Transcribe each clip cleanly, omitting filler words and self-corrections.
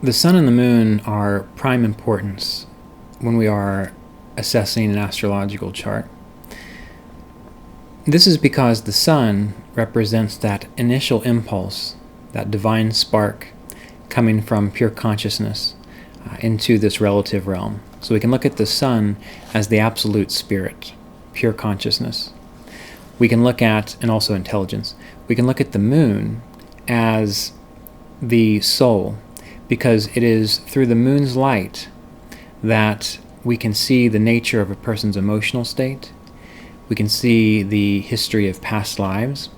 The sun and the moon are prime importance when we are assessing an astrological chart. This is because the sun represents that initial impulse, that divine spark coming from pure consciousness into this relative realm. So we can look at the sun as the absolute spirit, pure consciousness. We can look at, and also intelligence, we can look at the moon as the soul, because it is through the moon's light that we can see the nature of a person's emotional state. We can see the history of past lives.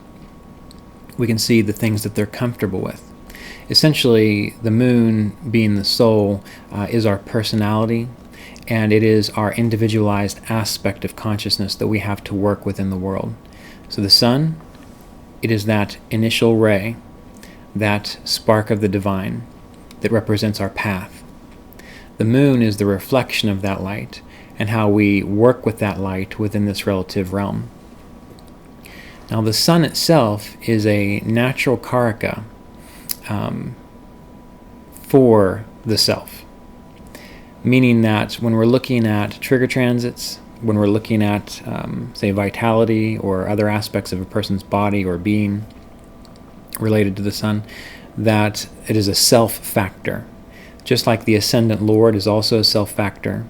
We can see the things that they're comfortable with. Essentially, the moon, being the soul, is our personality, and it is our individualized aspect of consciousness that we have to work with in the world. So the sun, it is that initial ray, that spark of the divine that represents our path. The moon is the reflection of that light and how we work with that light within this relative realm. Now, the sun itself is a natural karaka for the self, meaning that when we're looking at trigger transits, when we're looking at, say, vitality or other aspects of a person's body or being related to the sun, that it is a self factor. Just like the ascendant lord is also a self factor,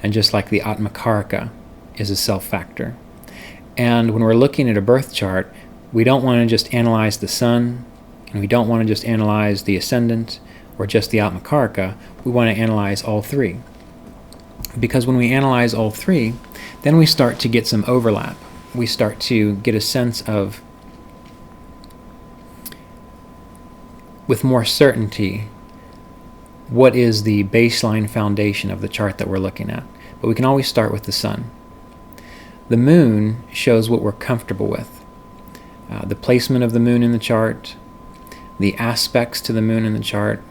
and just like the Atmakaraka is a self factor. And when we're looking at a birth chart, we don't want to just analyze the sun, and we don't want to just analyze the ascendant or just the Atmakaraka. We want to analyze all three. Because when we analyze all three, then we start to get some overlap. We start to get a sense of, with more certainty, what is the baseline foundation of the chart that we're looking at. But we can always start with the sun. The moon shows what we're comfortable with. The placement of the moon in the chart, the aspects to the moon in the chart,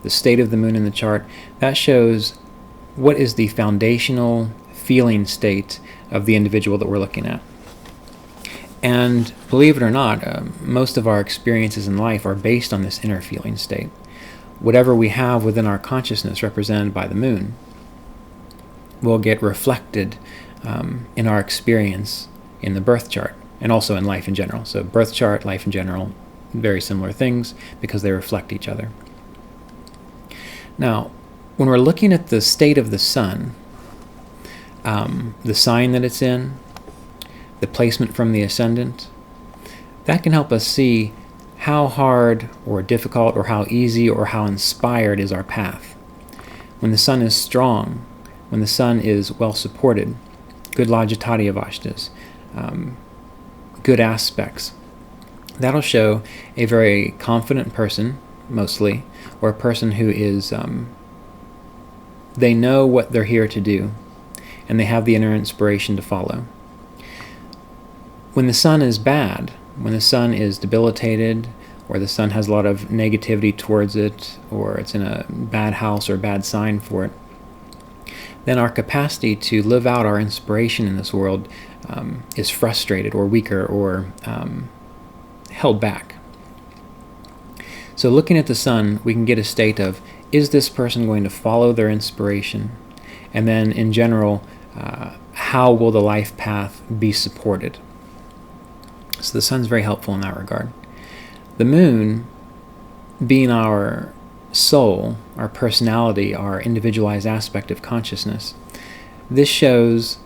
the state of the moon in the chart, that shows what is the foundational feeling state of the individual that we're looking at. And believe it or not, most of our experiences in life are based on this inner feeling state. Whatever we have within our consciousness, represented by the moon, will get reflected in our experience in the birth chart, and also in life in general. So birth chart, life in general, very similar things because they reflect each other. Now, when we're looking at the state of the sun, the sign that it's in, the placement from the ascendant, that can help us see how hard or difficult or how easy or how inspired is our path. When the sun is strong, when the sun is well supported, good Lajatati Avashtas, good aspects, that'll show a very confident person, mostly, or a person who is, they know what they're here to do, and they have the inner inspiration to follow. When the sun is bad, when the sun is debilitated, or the sun has a lot of negativity towards it, or it's in a bad house or bad sign for it, then our capacity to live out our inspiration in this world is frustrated or weaker or held back. So looking at the sun, we can get a state of, is this person going to follow their inspiration? And then in general, how will the life path be supported? So the sun's very helpful in that regard. The moon, being our soul, our personality, our individualized aspect of consciousness, this shows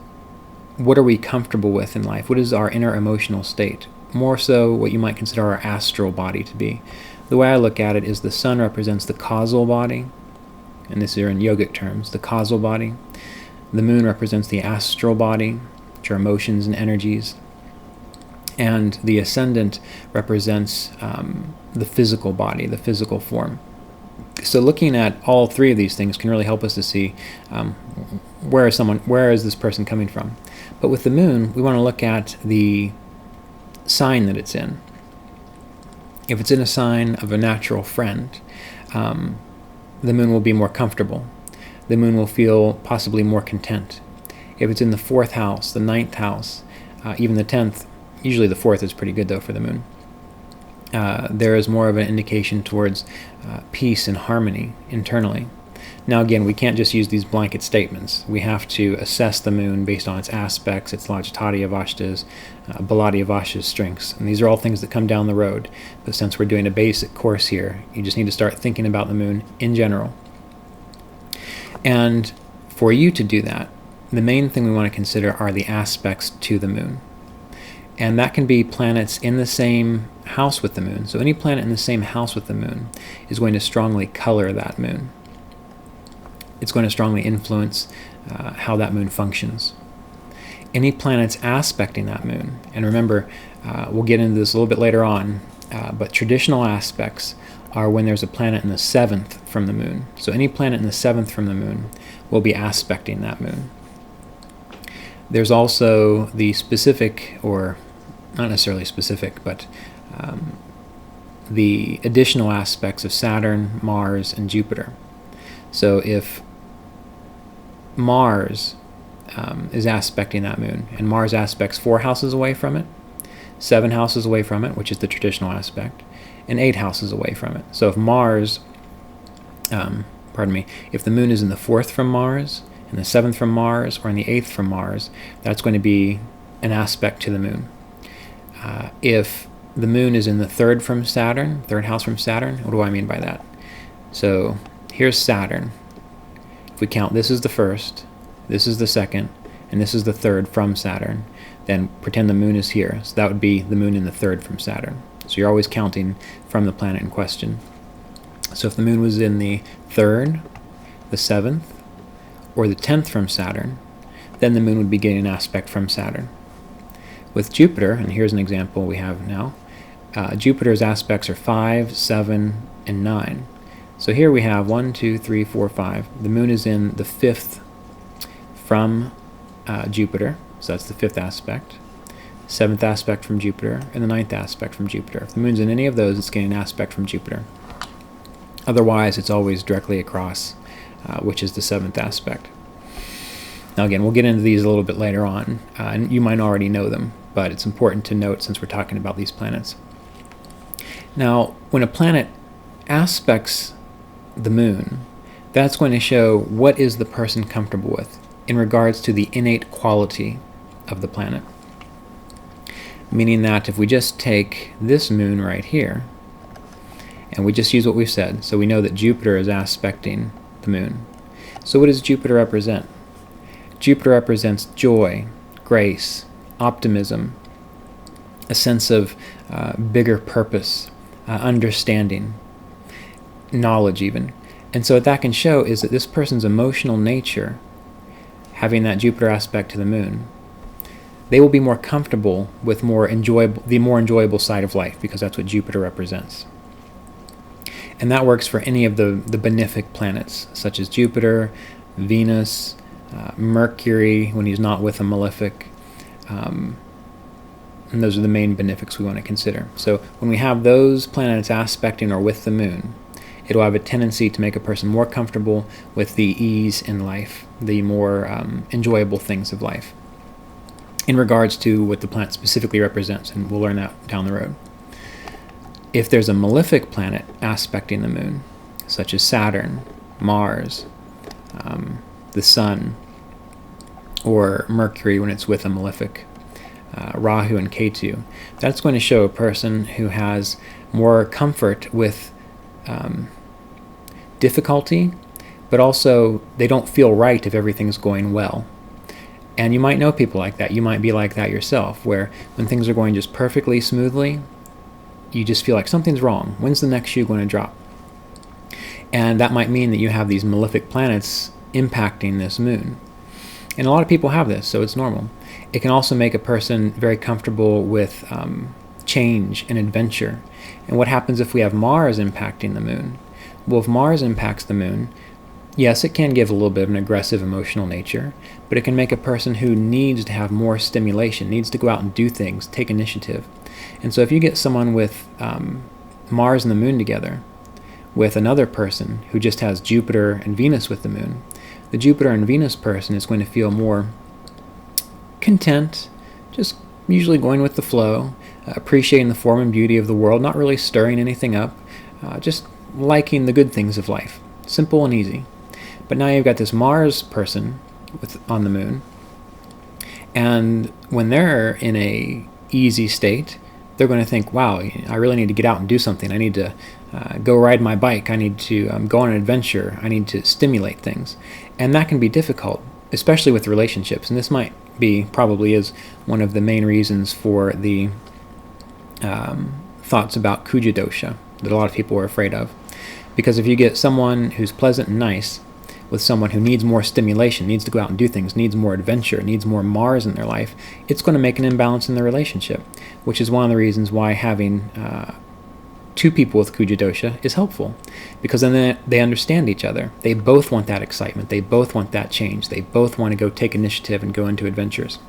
what are we comfortable with in life? What is our inner emotional state? More so what you might consider our astral body to be. The way I look at it is the sun represents the causal body, and this is in yogic terms, the causal body. The moon represents the astral body, which are emotions and energies. And the ascendant represents the physical body, the physical form. So looking at all three of these things can really help us to see where is this person coming from. But with the moon, we want to look at the sign that it's in. If it's in a sign of a natural friend, the moon will be more comfortable. The moon will feel possibly more content. If it's in the 4th house, the 9th house, even the 10th, usually the 4th is pretty good though for the moon. there is more of an indication towards peace and harmony internally. Now again, we can't just use these blanket statements. We have to assess the moon based on its aspects, its Lajatati Avashtas, Baladi Avashtas strengths. And these are all things that come down the road. But since we're doing a basic course here, you just need to start thinking about the moon in general. And for you to do that, the main thing we want to consider are the aspects to the moon. And that can be planets in the same house with the moon. So any planet in the same house with the moon is going to strongly color that moon. It's going to strongly influence how that moon functions. Any planets aspecting that moon, and remember, we'll get into this a little bit later on, but traditional aspects are when there's a planet in the 7th from the moon. So any planet in the 7th from the moon will be aspecting that moon. There's also the specific, or not necessarily specific, but the additional aspects of Saturn, Mars, and Jupiter. So if Mars is aspecting that moon, and Mars aspects 4 houses away from it, 7 houses away from it, which is the traditional aspect, and 8 houses away from it. So if Mars, if the moon is in the 4th from Mars, in the 7th from Mars, or in the 8th from Mars, that's going to be an aspect to the moon. If the moon is in the 3rd from Saturn, 3rd house from Saturn, what do I mean by that? So here's Saturn. If we count this is the 1st, this is the 2nd, and this is the 3rd from Saturn, then pretend the moon is here. So that would be the moon in the 3rd from Saturn. So you're always counting from the planet in question. So if the moon was in the 3rd, the 7th, or the 10th from Saturn, then the moon would be getting an aspect from Saturn. With Jupiter, and here's an example we have now, Jupiter's aspects are 5, 7, and 9. So here we have 1, 2, 3, 4, 5. The moon is in the 5th from Jupiter, so that's the 5th aspect. 7th aspect from Jupiter, and the 9th aspect from Jupiter. If the moon's in any of those, it's getting an aspect from Jupiter. Otherwise, it's always directly across, which is the 7th aspect. Now again, we'll get into these a little bit later on, and you might already know them, but it's important to note since we're talking about these planets. Now, when a planet aspects the moon, that's going to show what is the person comfortable with in regards to the innate quality of the planet. Meaning that if we just take this moon right here, and we just use what we've said, so we know that Jupiter is aspecting the moon. So what does Jupiter represent? Jupiter represents joy, grace, optimism, a sense of bigger purpose, understanding, knowledge even. And so what that can show is that this person's emotional nature, having that Jupiter aspect to the moon, they will be more comfortable with the more enjoyable side of life, because that's what Jupiter represents. And that works for any of the benefic planets, such as Jupiter, Venus, Mercury, when he's not with a malefic. And those are the main benefics we want to consider. So when we have those planets aspecting or with the moon, it'll have a tendency to make a person more comfortable with the ease in life, the more enjoyable things of life, in regards to what the planet specifically represents, and we'll learn that down the road. If there's a malefic planet aspecting the moon, such as Saturn, Mars, the Sun, or Mercury when it's with a malefic, Rahu and Ketu, that's going to show a person who has more comfort with difficulty, but also they don't feel right if everything's going well. And you might know people like that. You might be like that yourself, where when things are going just perfectly smoothly, you just feel like something's wrong. When's the next shoe going to drop? And that might mean that you have these malefic planets impacting this moon. And a lot of people have this, so it's normal. It can also make a person very comfortable with change and adventure. And what happens if we have Mars impacting the moon? Well, if Mars impacts the moon, yes, it can give a little bit of an aggressive emotional nature, but it can make a person who needs to have more stimulation, needs to go out and do things, take initiative. And so if you get someone with Mars and the moon together, with another person who just has Jupiter and Venus with the moon, the Jupiter and Venus person is going to feel more content, just usually going with the flow, appreciating the form and beauty of the world, not really stirring anything up, just liking the good things of life. Simple and easy. But now you've got this Mars person on the moon, and when they're in a easy state, they're going to think, wow, I really need to get out and do something. I need to go ride my bike. I need to go on an adventure. I need to stimulate things. And that can be difficult, especially with relationships. And this probably is one of the main reasons for the thoughts about Kuja dosha that a lot of people are afraid of. Because if you get someone who's pleasant and nice with someone who needs more stimulation, needs to go out and do things, needs more adventure, needs more Mars in their life, it's going to make an imbalance in the relationship, which is one of the reasons why having two people with Kuja dosha is helpful, because then they understand each other. They both want that excitement. They both want that change. They both want to go take initiative and go into adventures.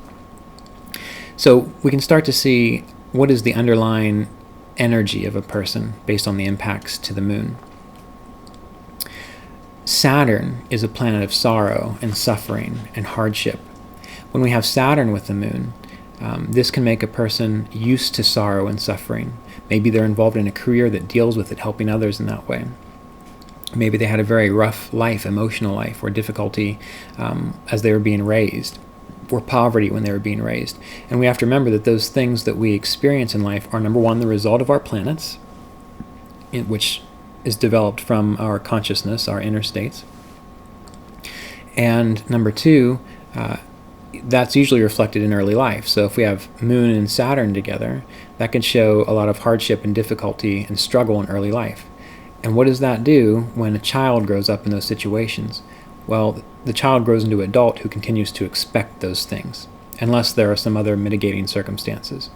So we can start to see what is the underlying energy of a person based on the impacts to the moon. Saturn is a planet of sorrow and suffering and hardship. When we have Saturn with the moon, this can make a person used to sorrow and suffering. Maybe they're involved in a career that deals with it, helping others in that way. Maybe they had a very rough life, emotional life, or difficulty as they were being raised, or poverty when they were being raised. And we have to remember that those things that we experience in life are, number one, the result of our planets, which is developed from our consciousness, our inner states. And number two, that's usually reflected in early life. So if we have Moon and Saturn together, that can show a lot of hardship and difficulty and struggle in early life. And what does that do when a child grows up in those situations? Well, the child grows into an adult who continues to expect those things, unless there are some other mitigating circumstances.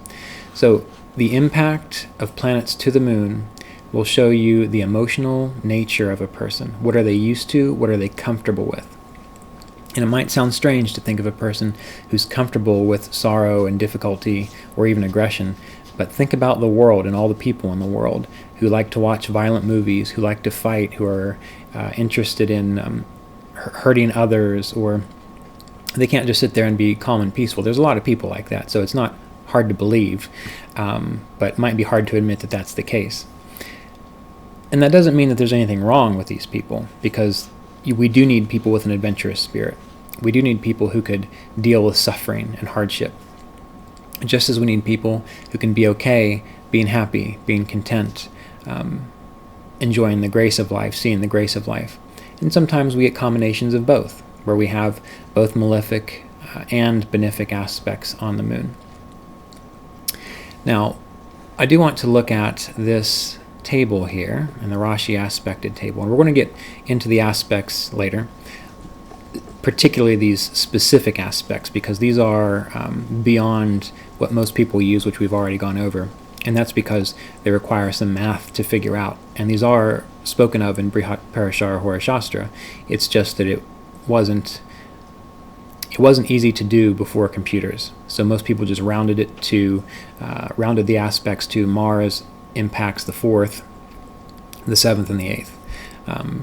So the impact of planets to the moon will show you the emotional nature of a person. What are they used to? What are they comfortable with? And it might sound strange to think of a person who's comfortable with sorrow and difficulty or even aggression, but think about the world and all the people in the world who like to watch violent movies, who like to fight, who are interested in hurting others, or they can't just sit there and be calm and peaceful. There's a lot of people like that, so it's not hard to believe, but it might be hard to admit that that's the case. And that doesn't mean that there's anything wrong with these people, because we do need people with an adventurous spirit. We do need people who could deal with suffering and hardship, just as we need people who can be okay being happy, being content, enjoying the grace of life, seeing the grace of life. And sometimes we get combinations of both, where we have both malefic and benefic aspects on the moon. Now, I do want to look at this table here, and the Rashi aspected table, and we're going to get into the aspects later, particularly these specific aspects, because these are beyond what most people use, which we've already gone over, and that's because they require some math to figure out, and these are spoken of in Brihat Parashara Hora Shastra. It's just that it wasn't easy to do before computers, so most people just rounded the aspects to Mars impacts the 4th, the 7th, and the 8th,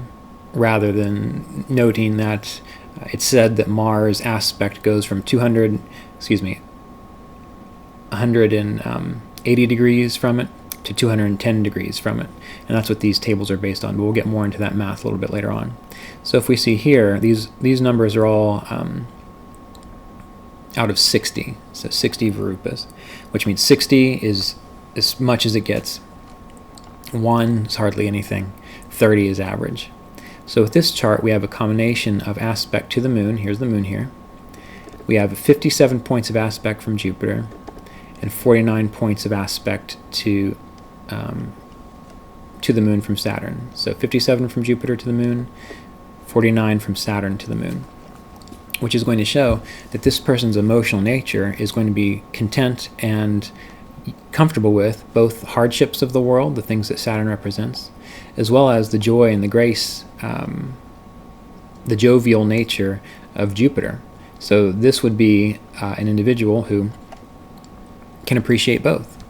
rather than noting that it's said that Mars aspect goes from 180 degrees from it to 210 degrees from it, and that's what these tables are based on, but we'll get more into that math a little bit later on. So if we see here, these numbers are all out of 60, so 60 Varupas, which means 60 is as much as it gets. 1 is hardly anything. 30 is average. So with this chart, we have a combination of aspect to the moon. Here's the moon here. We have 57 points of aspect from Jupiter and 49 points of aspect to the moon from Saturn. So 57 from Jupiter to the moon, 49 from Saturn to the moon, which is going to show that this person's emotional nature is going to be content and comfortable with both hardships of the world, the things that Saturn represents, as well as the joy and the grace, the jovial nature of Jupiter. So this would be an individual who can appreciate both.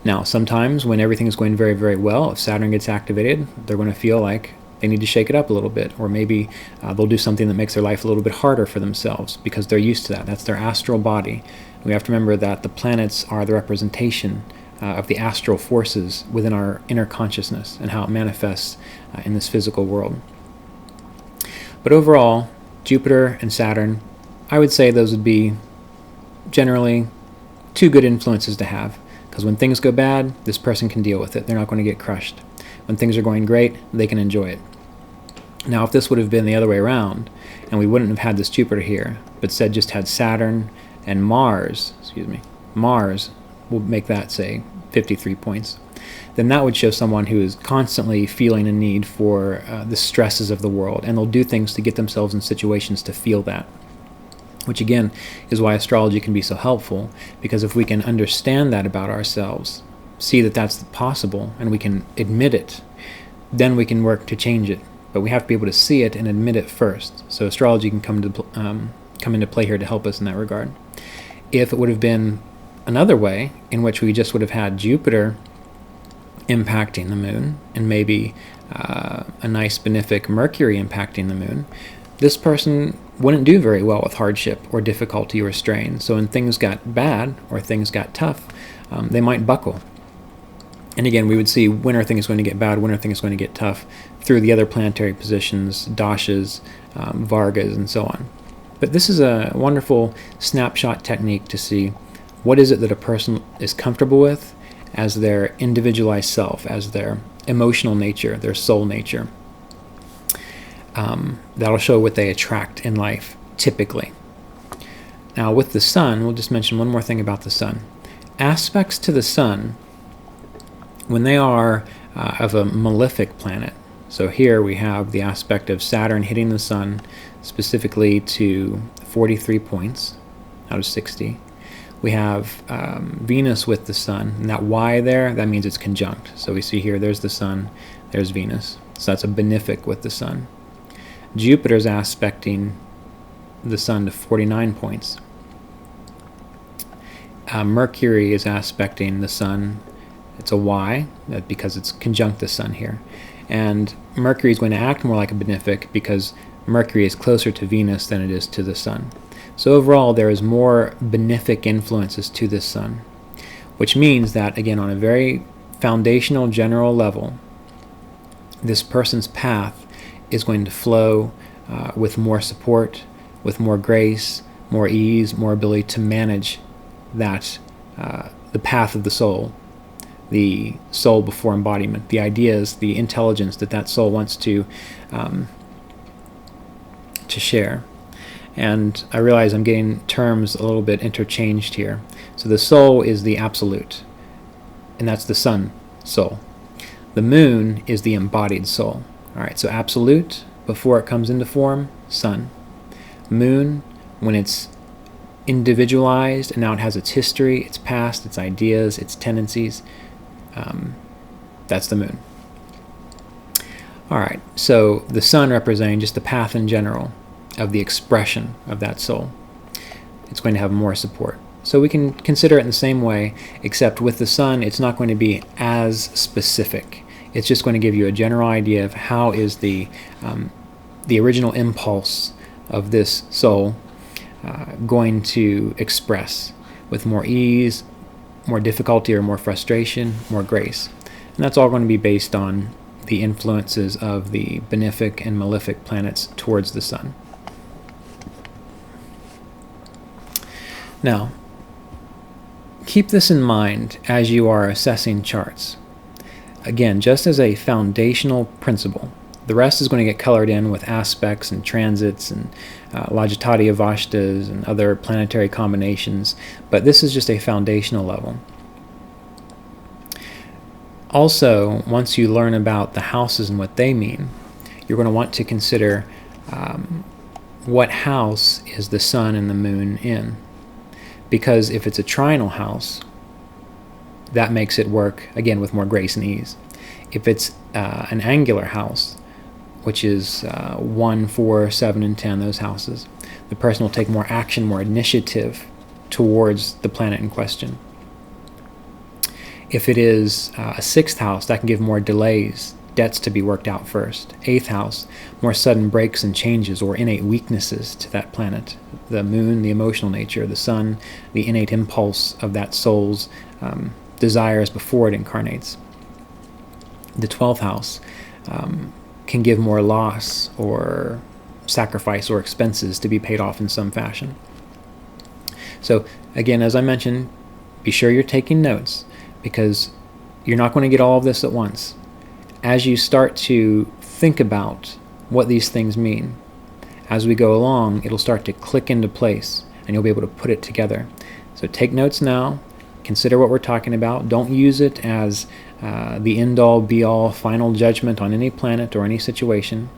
Now, sometimes when everything is going very, very well, if Saturn gets activated, they're going to feel like they need to shake it up a little bit, or maybe they'll do something that makes their life a little bit harder for themselves because they're used to that. That's their astral body. We have to remember that the planets are the representation of the astral forces within our inner consciousness and how it manifests in this physical world. But overall, Jupiter and Saturn, I would say those would be generally two good influences to have, because when things go bad, this person can deal with it. They're not going to get crushed. When things are going great, they can enjoy it. Now, if this would have been the other way around, and we wouldn't have had this Jupiter here, but said just had Saturn and Mars, Mars, we'll make that, say, 53 points, then that would show someone who is constantly feeling a need for the stresses of the world, and they'll do things to get themselves in situations to feel that. Which again is why astrology can be so helpful, because if we can understand that about ourselves, see that that's possible, and we can admit it, then we can work to change it. But we have to be able to see it and admit it first. So astrology can come into play here to help us in that regard. If it would have been another way, in which we just would have had Jupiter impacting the moon, and maybe a nice benefic Mercury impacting the moon, this person wouldn't do very well with hardship or difficulty or strain. So when things got bad or things got tough, they might buckle. And again, we would see when are things going to get bad, when are things going to get tough, through the other planetary positions, dashas, vargas, and so on. But this is a wonderful snapshot technique to see what is it that a person is comfortable with as their individualized self, as their emotional nature, their soul nature. That'll show what they attract in life, typically. Now, with the sun, we'll just mention one more thing about the sun. Aspects to the sun, when they are of a malefic planet, so here we have the aspect of Saturn hitting the sun, specifically to 43 points out of 60. We have Venus with the sun, and that Y there, that means it's conjunct. So we see here, there's the sun, there's Venus. So that's a benefic with the sun. Jupiter's aspecting the sun to 49 points. Mercury is aspecting the sun. It's a Y, because it's conjunct the sun here. And Mercury is going to act more like a benefic because Mercury is closer to Venus than it is to the sun. So overall, there is more benefic influences to this sun, which means that, again, on a very foundational, general level, this person's path is going to flow with more support, with more grace, more ease, more ability to manage that, the path of the soul, the soul before embodiment, the ideas, the intelligence that soul wants to share. And I realize I'm getting terms a little bit interchanged here. So the soul is the absolute, and that's the sun soul. The moon is the embodied soul. All right, so absolute, before it comes into form, sun. Moon, when it's individualized, and now it has its history, its past, its ideas, its tendencies, that's the moon. All right, so the sun representing just the path in general of the expression of that soul. It's going to have more support. So we can consider it in the same way, except with the sun, it's not going to be as specific. It's just going to give you a general idea of how is the original impulse of this soul going to express with more ease, more difficulty or more frustration, more grace. And that's all going to be based on the influences of the benefic and malefic planets towards the sun. Now, keep this in mind as you are assessing charts. Again, just as a foundational principle, the rest is going to get colored in with aspects and transits and Lagitatia Vashtas and other planetary combinations, but this is just a foundational level. Also, once you learn about the houses and what they mean, you're going to want to consider what house is the sun and the moon in. Because if it's a trinal house, that makes it work, again, with more grace and ease. If it's an angular house, which is 1, 4, 7, and 10, those houses, the person will take more action, more initiative towards the planet in question. If it is a 6th house, that can give more delays debts to be worked out first. 8th house, more sudden breaks and changes or innate weaknesses to that planet. The moon, the emotional nature. The sun, the innate impulse of that soul's desires before it incarnates. The 12th house can give more loss or sacrifice or expenses to be paid off in some fashion. So again, as I mentioned, be sure you're taking notes, because you're not going to get all of this at once. As you start to think about what these things mean, as we go along, it'll start to click into place and you'll be able to put it together. So take notes now, consider what we're talking about. Don't use it as the end-all, be-all, final judgment on any planet or any situation.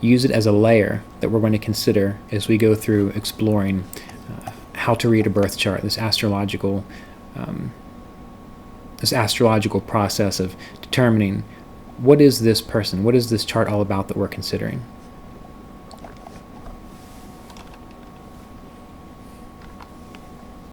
Use it as a layer that we're going to consider as we go through exploring how to read a birth chart, this astrological process of determining what is this person, what is this chart all about that we're considering.